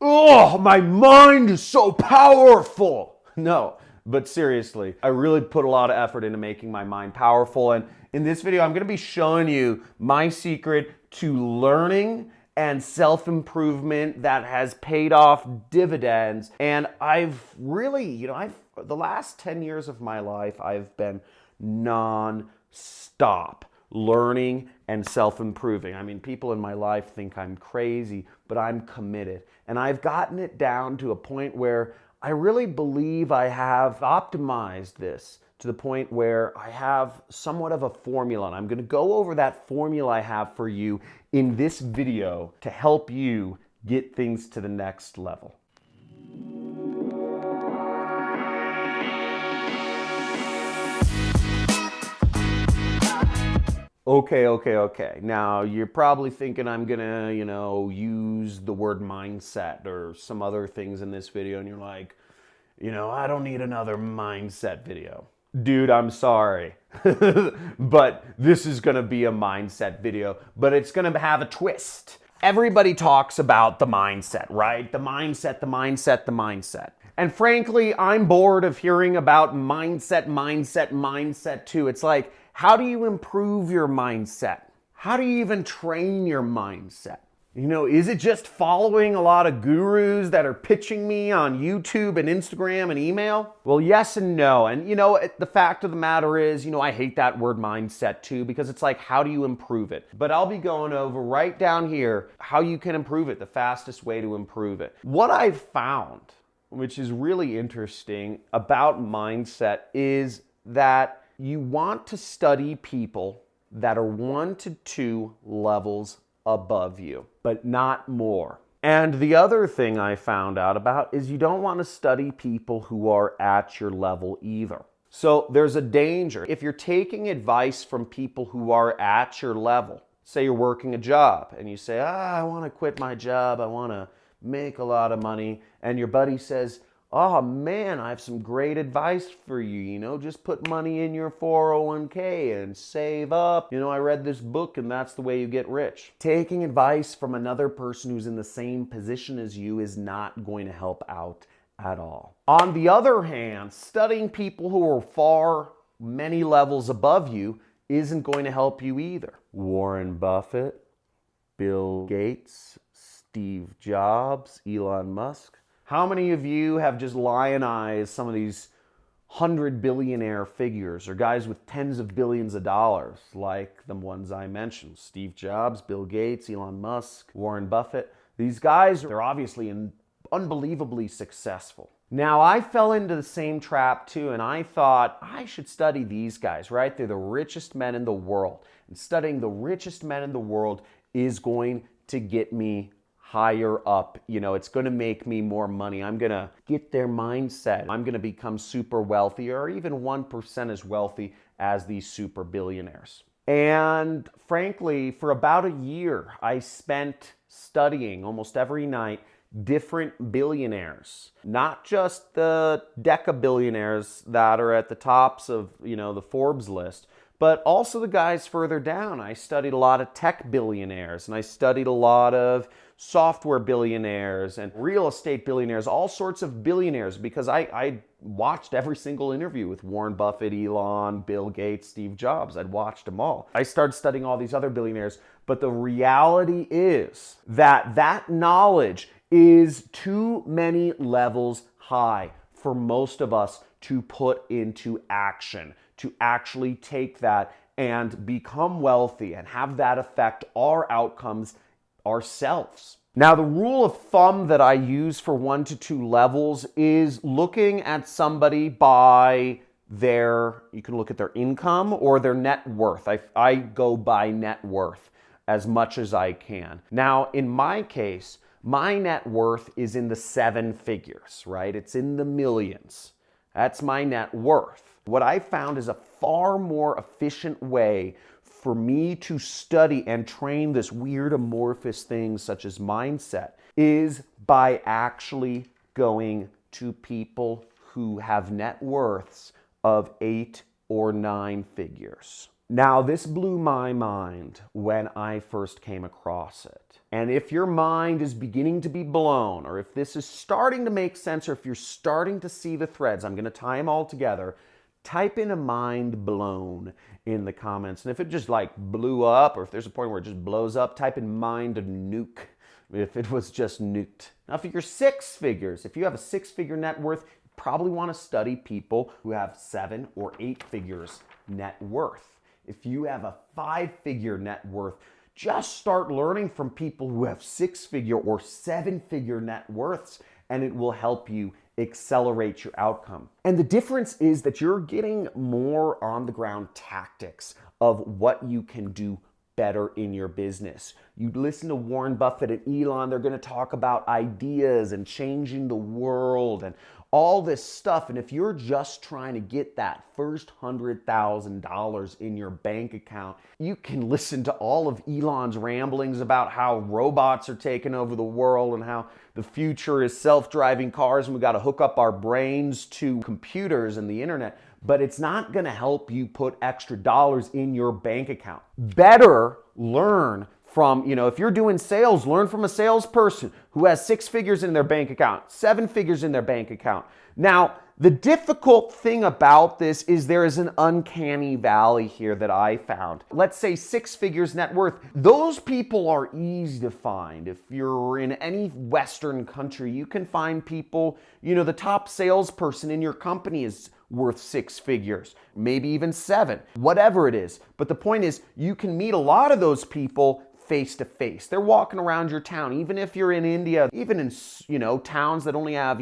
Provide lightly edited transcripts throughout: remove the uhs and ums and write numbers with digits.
oh, my mind is so powerful. No, but seriously, I really put a lot of effort into making my mind powerful. And in this video, I'm going to be showing you my secret to learning and self-improvement that has paid off dividends. And I've really, the last 10 years of my life, I've been non-stop learning and self-improving. I mean, people in my life think I'm crazy, but I'm committed. And I've gotten it down to a point where I really believe I have optimized this to the point where I have somewhat of a formula. And I'm going to go over that formula I have for you in this video to help you get things to the next level. Okay. Now, you're probably thinking I'm gonna, use the word mindset or some other things in this video, and you're like, I don't need another mindset video. Dude, I'm sorry, but this is gonna be a mindset video, but it's gonna have a twist. Everybody talks about the mindset, right? The mindset. And frankly, I'm bored of hearing about mindset too. It's like, how do you improve your mindset? How do you even train your mindset? Is it just following a lot of gurus that are pitching me on YouTube and Instagram and email? Well, yes and no. And the fact of the matter is, I hate that word mindset too, because it's like, how do you improve it? But I'll be going over right down here how you can improve it, the fastest way to improve it. What I've found, which is really interesting about mindset, is that you want to study people that are 1 to 2 levels above you, but not more. And the other thing I found out about is you don't want to study people who are at your level either. So there's a danger. If you're taking advice from people who are at your level, say you're working a job and you say, I want to quit my job, I want to make a lot of money, and your buddy says, oh man, I have some great advice for you, just put money in your 401k and save up. I read this book and that's the way you get rich. Taking advice from another person who's in the same position as you is not going to help out at all. On the other hand, studying people who are many levels above you isn't going to help you either. Warren Buffett, Bill Gates, Steve Jobs, Elon Musk. How many of you have just lionized some of these 100 billionaire figures or guys with tens of billions of dollars, like the ones I mentioned? Steve Jobs, Bill Gates, Elon Musk, Warren Buffett. These guys, they're obviously unbelievably successful. Now, I fell into the same trap too, and I thought I should study these guys, right? They're the richest men in the world. And studying the richest men in the world is going to get me higher up. It's going to make me more money. I'm going to get their mindset. I'm going to become super wealthy, or even 1% as wealthy as these super billionaires. And frankly, for about a year, I spent studying almost every night different billionaires, not just the deca-billionaires that are at the tops of, the Forbes list, but also the guys further down. I studied a lot of tech billionaires, and I studied a lot of software billionaires and real estate billionaires, all sorts of billionaires, because I watched every single interview with Warren Buffett, Elon, Bill Gates, Steve Jobs. I'd watched them all. I started studying all these other billionaires, but the reality is that knowledge is too many levels high for most of us to put into action, to actually take that and become wealthy and have that affect our outcomes ourselves. Now, the rule of thumb that I use for 1 to 2 levels is looking at somebody by you can look at their income or their net worth. I go by net worth as much as I can. Now, in my case, my net worth is in the 7 figures, right? It's in the millions. That's my net worth. What I found is a far more efficient way for me to study and train this weird amorphous thing such as mindset is by actually going to people who have net worths of 8 or 9 figures. Now, this blew my mind when I first came across it. And if your mind is beginning to be blown, or if this is starting to make sense, or if you're starting to see the threads, I'm going to tie them all together. Type in a mind blown in the comments. And if it just like blew up, or if there's a point where it just blows up, type in mind nuke if it was just nuked. Now, if you're six figures, if you have a six-figure net worth, you probably want to study people who have 7 or 8 figures net worth. If you have a 5-figure net worth, just start learning from people who have 6-figure or 7-figure net worths, and it will help you accelerate your outcome. And the difference is that you're getting more on the ground tactics of what you can do better in your business. You listen to Warren Buffett and Elon, they're going to talk about ideas and changing the world and all this stuff. And if you're just trying to get that first $100,000 in your bank account, you can listen to all of Elon's ramblings about how robots are taking over the world and how the future is self-driving cars and we got to hook up our brains to computers and the internet. But it's not going to help you put extra dollars in your bank account. Better learn from, if you're doing sales, learn from a salesperson who has 6 figures in their bank account, 7 figures in their bank account. Now, the difficult thing about this is there is an uncanny valley here that I found. Let's say 6 figures net worth. Those people are easy to find. If you're in any Western country, you can find people, the top salesperson in your company is worth 6 figures, maybe even 7, whatever it is. But the point is, you can meet a lot of those people face to face. They're walking around your town, even if you're in India, even in, towns that only have,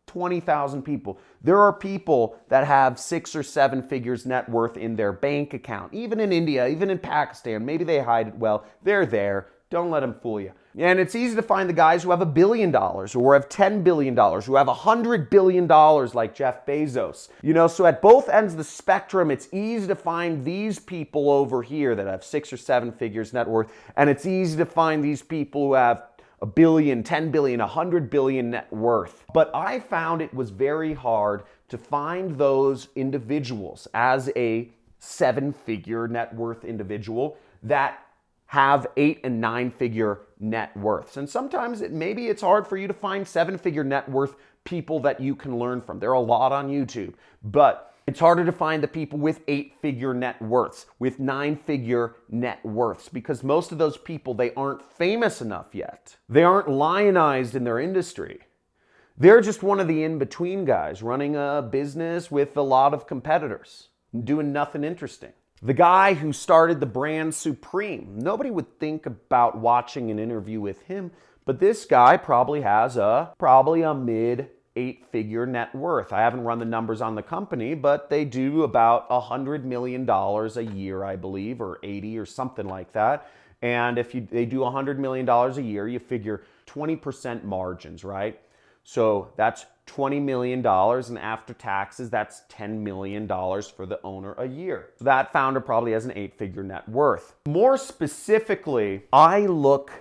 20,000 people. There are people that have 6 or 7 figures net worth in their bank account. Even in India, even in Pakistan, maybe they hide it well. They're there. Don't let them fool you. And it's easy to find the guys who have $1 billion or have $10 billion, who have $100 billion like Jeff Bezos. So at both ends of the spectrum, it's easy to find these people over here that have 6 or 7 figures net worth. And it's easy to find these people who have $1 billion, $10 billion, $100 billion net worth. But I found it was very hard to find those individuals as a 7-figure net worth individual that have 8 and 9-figure net worths. And sometimes maybe it's hard for you to find 7-figure net worth people that you can learn from. There are a lot on YouTube, but it's harder to find the people with 8-figure net worths, with 9-figure net worths, because most of those people, they aren't famous enough yet. They aren't lionized in their industry. They're just one of the in-between guys running a business with a lot of competitors, doing nothing interesting. The guy who started the brand Supreme, nobody would think about watching an interview with him, but this guy probably has a mid 8-figure net worth. I haven't run the numbers on the company, but they do about $100 million a year, I believe, or 80 or something like that. And if they do $100 million a year, you figure 20% margins, right? So that's $20 million, and after taxes, that's $10 million for the owner a year. So that founder probably has an 8-figure net worth. More specifically, I look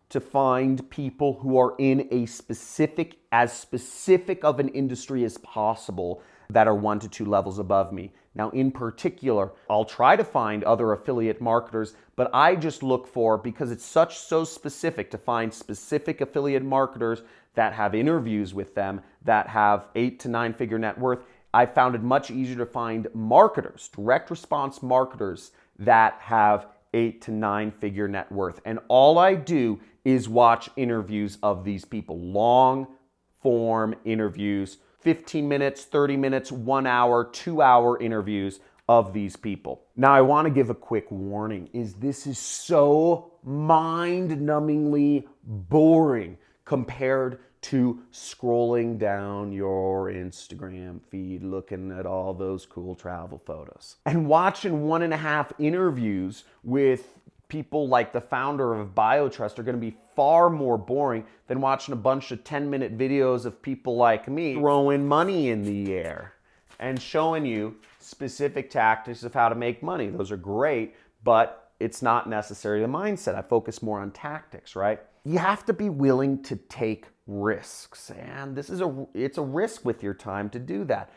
to find people who are in as specific of an industry as possible that are 1 to 2 levels above me. Now, in particular, I'll try to find other affiliate marketers, but I just look for, because it's so specific, to find specific affiliate marketers that have interviews with them that have 8 to 9-figure net worth. I found it much easier to find marketers, direct response marketers that have 8 to 9-figure net worth. And all I do is watch interviews of these people, long form interviews, 15 minutes, 30 minutes, 1 hour, 2-hour interviews of these people. Now, I want to give a quick warning, this is so mind-numbingly boring compared to scrolling down your Instagram feed, looking at all those cool travel photos. And watching 1.5 interviews with people like the founder of BioTrust are going to be far more boring than watching a bunch of 10-minute videos of people like me throwing money in the air and showing you specific tactics of how to make money. Those are great, but it's not necessarily the mindset. I focus more on tactics, right? You have to be willing to take risks, and it's a risk with your time to do that.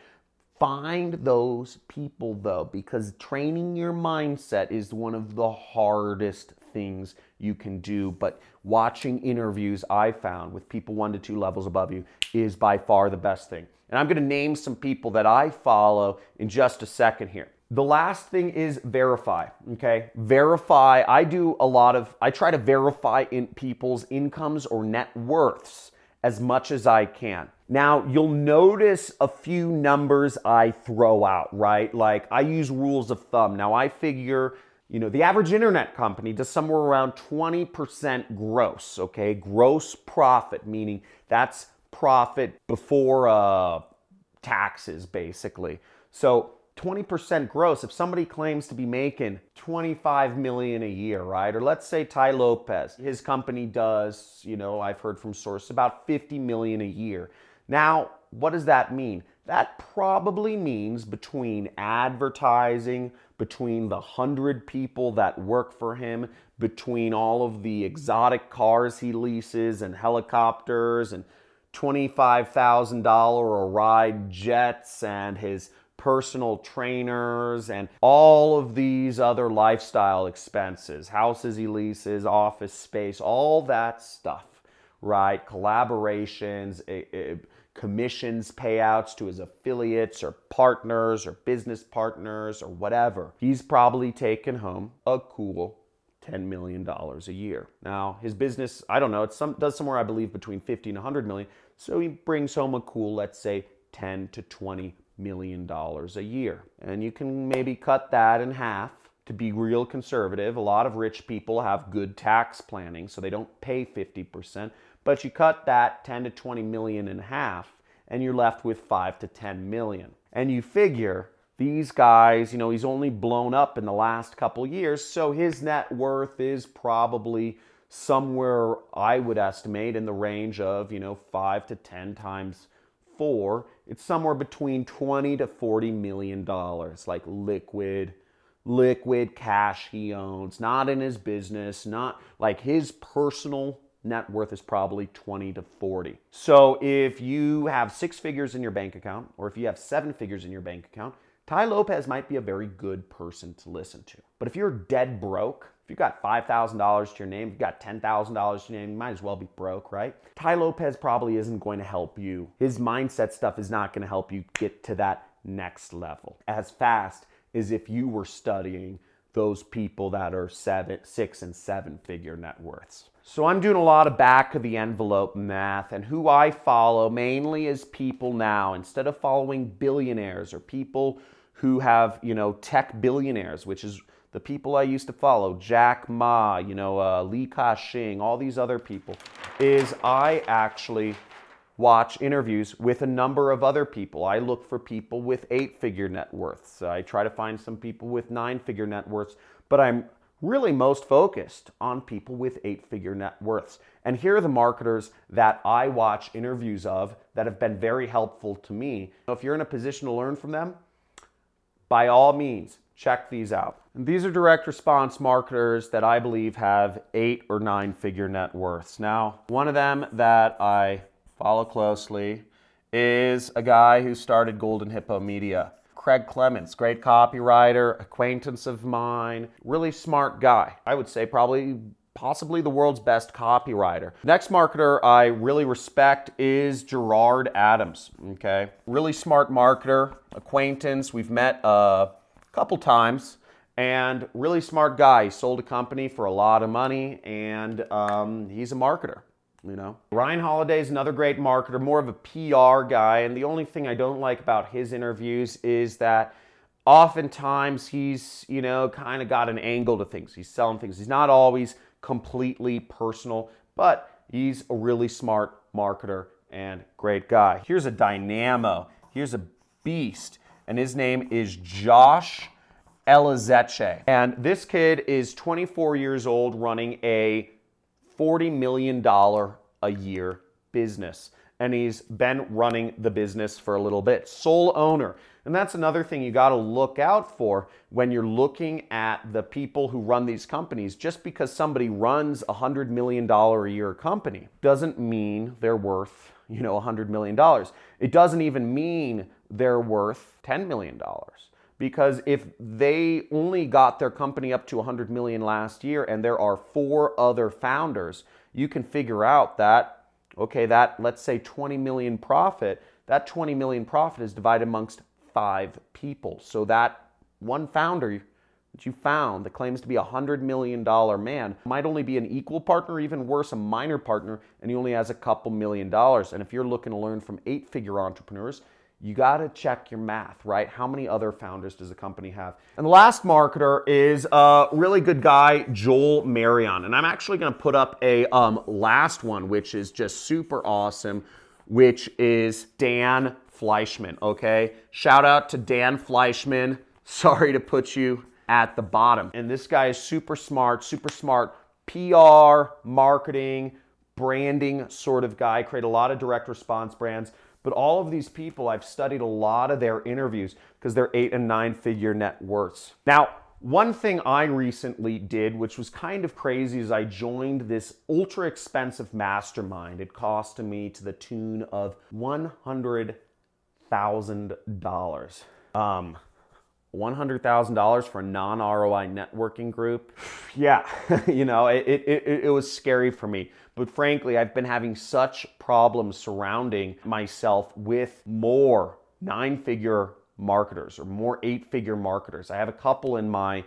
Find those people, though, because training your mindset is one of the hardest things you can do, but watching interviews I found with people 1 to 2 levels above you is by far the best thing. And I'm going to name some people that I follow in just a second here. The last thing is verify, okay? Verify, I try to verify in people's incomes or net worths as much as I can. Now, you'll notice a few numbers I throw out, right? Like I use rules of thumb. Now I figure, the average internet company does somewhere around 20% gross, okay? Gross profit, meaning that's profit before taxes, basically. So 20% gross, if somebody claims to be making 25 million a year, right? Or let's say Ty Lopez, his company does, I've heard from sources about 50 million a year. Now, what does that mean? That probably means between advertising, between the 100 people that work for him, between all of the exotic cars he leases and helicopters and $25,000 a ride jets and his personal trainers and all of these other lifestyle expenses, houses he leases, office space, all that stuff, right? Collaborations, commissions, payouts to his affiliates or partners or business partners or whatever. He's probably taken home a cool $10 million a year. Now, his business, I don't know, does somewhere, I believe, between 50 and 100 million. So he brings home a cool, let's say, 10 to 20 million dollars a year. And you can maybe cut that in half to be real conservative. A lot of rich people have good tax planning, so they don't pay 50%, but you cut that 10 to 20 million in half and you're left with 5 to 10 million. And you figure these guys, he's only blown up in the last couple years, so his net worth is probably somewhere, I would estimate, in the range of, 5 to 10 times 4, it's somewhere between 20 to 40 million dollars, like liquid cash he owns, not in his business, not like his personal net worth is probably 20 to 40. So if you have 6 figures in your bank account, or if you have 7 figures in your bank account, Ty Lopez might be a very good person to listen to. But if you're dead broke, if you've got $5,000 to your name, if you've got $10,000 to your name, you might as well be broke, right? Ty Lopez probably isn't going to help you. His mindset stuff is not going to help you get to that next level as fast as if you were studying those people that are 6 and 7 figure net worths. So I'm doing a lot of back of the envelope math, and who I follow mainly is people now, instead of following billionaires or people who have, tech billionaires, which is the people I used to follow, Jack Ma, Li Ka-shing, all these other people, is I actually watch interviews with a number of other people. I look for people with 8-figure net worths. I try to find some people with 9-figure net worths, but I'm really most focused on people with 8-figure net worths. And here are the marketers that I watch interviews of that have been very helpful to me. If you're in a position to learn from them, by all means, check these out. And these are direct response marketers that I believe have 8 or 9-figure net worths. Now, one of them that I follow closely is a guy who started Golden Hippo Media. Craig Clements, great copywriter, acquaintance of mine, really smart guy. I would say possibly the world's best copywriter. Next marketer I really respect is Gerard Adams, okay? Really smart marketer, acquaintance. We've met a couple times, and really smart guy. He sold a company for a lot of money, and he's a marketer. Ryan Holiday is another great marketer, more of a PR guy, and the only thing I don't like about his interviews is that oftentimes he's, kind of got an angle to things. He's selling things. He's not always completely personal, but he's a really smart marketer and great guy. Here's a dynamo. Here's a beast, and his name is Josh Elizeche. And this kid is 24 years old, running a $40 million a year business. And he's been running the business for a little bit. Sole owner. And that's another thing you got to look out for when you're looking at the people who run these companies. Just because somebody runs a $100 million a year company doesn't mean they're worth, $100 million. It doesn't even mean they're worth $10 million. Because if they only got their company up to 100 million last year and there are 4 other founders, you can figure out that, okay, that, let's say 20 million profit, that 20 million profit is divided amongst 5 people. So that one founder that you found that claims to be a $100 million man might only be an equal partner, even worse, a minor partner, and he only has a couple $1,000,000. And if you're looking to learn from 8-figure entrepreneurs, you got to check your math, right? How many other founders does a company have? And the last marketer is a really good guy, Joel Marion. And I'm actually going to put up a last one, which is just super awesome, which is Dan Fleischman, okay? Shout out to Dan Fleischman. Sorry to put you at the bottom. And this guy is super smart PR, marketing, branding sort of guy, create a lot of direct response brands. But all of these people, I've studied a lot of their interviews because they're 8- and 9-figure net worths. Now, one thing I recently did, which was kind of crazy, is I joined this ultra expensive mastermind. It cost me to the tune of $100,000. $100,000 for a non-ROI networking group. Yeah, you know, it was scary for me. But frankly, I've been having such problems surrounding myself with more 9-figure marketers or more 8-figure marketers. I have a couple in my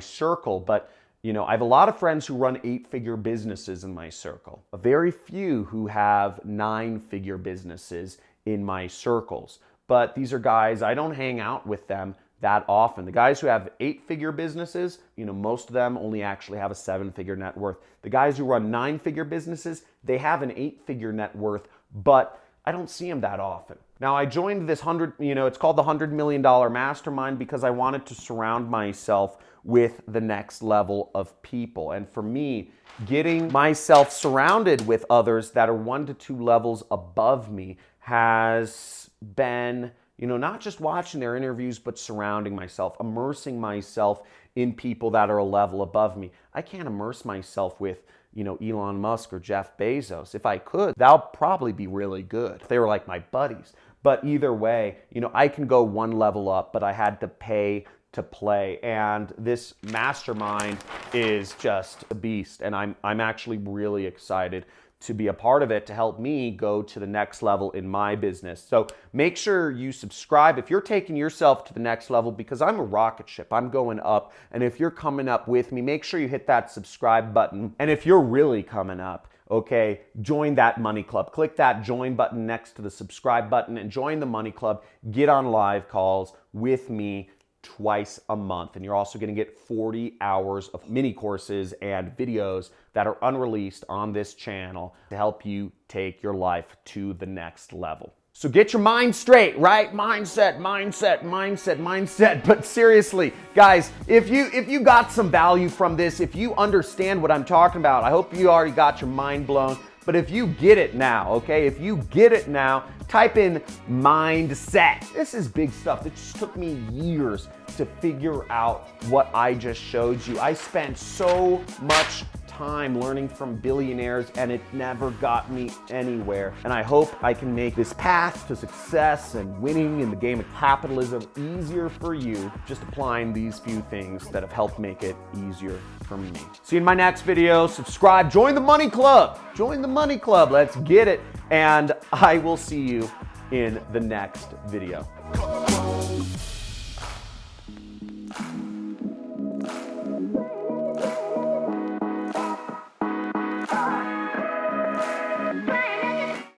circle, but you know, I have a lot of friends who run 8-figure businesses in my circle. A very few who have 9-figure businesses in my circles. But these are guys, I don't hang out with them that often. The guys who have 8-figure businesses, you know, most of them only actually have a 7-figure net worth. The guys who run 9-figure businesses, they have an 8-figure net worth, but I don't see them that often. Now, I joined this it's called the $100 million mastermind because I wanted to surround myself with the next level of people. And for me, getting myself surrounded with others that are 1 to 2 levels above me has been, you know, not just watching their interviews, but surrounding myself, immersing myself in people that are a level above me. I can't immerse myself with, you know, Elon Musk or Jeff Bezos. If I could, that would probably be really good if they were like my buddies. But either way, you know, I can go 1 level up, but I had to pay to play. And this mastermind is just a beast. And I'm actually really excited to be a part of it to help me go to the next level in my business. So make sure you subscribe if you're taking yourself to the next level, because I'm a rocket ship. I'm going up. And if you're coming up with me, make sure you hit that subscribe button. And if you're really coming up, okay, join that money club. Click that join button next to the subscribe button and join the money club. Get on live calls with me twice a month. And you're also going to get 40 hours of mini courses and videos that are unreleased on this channel to help you take your life to the next level. So get your mind straight, right? Mindset. But seriously, guys, if you got some value from this, if you understand what I'm talking about, I hope you already got your mind blown. But if you get it now, okay? If you get it now, type in mindset. This is big stuff. It just took me years to figure out what I just showed you. I spent so much time learning from billionaires and it never got me anywhere. And I hope I can make this path to success and winning in the game of capitalism easier for you, just applying these few things that have helped make it easier for me. See you in my next video. Subscribe, join the money club. Join the money club. Let's get it. And I will see you in the next video.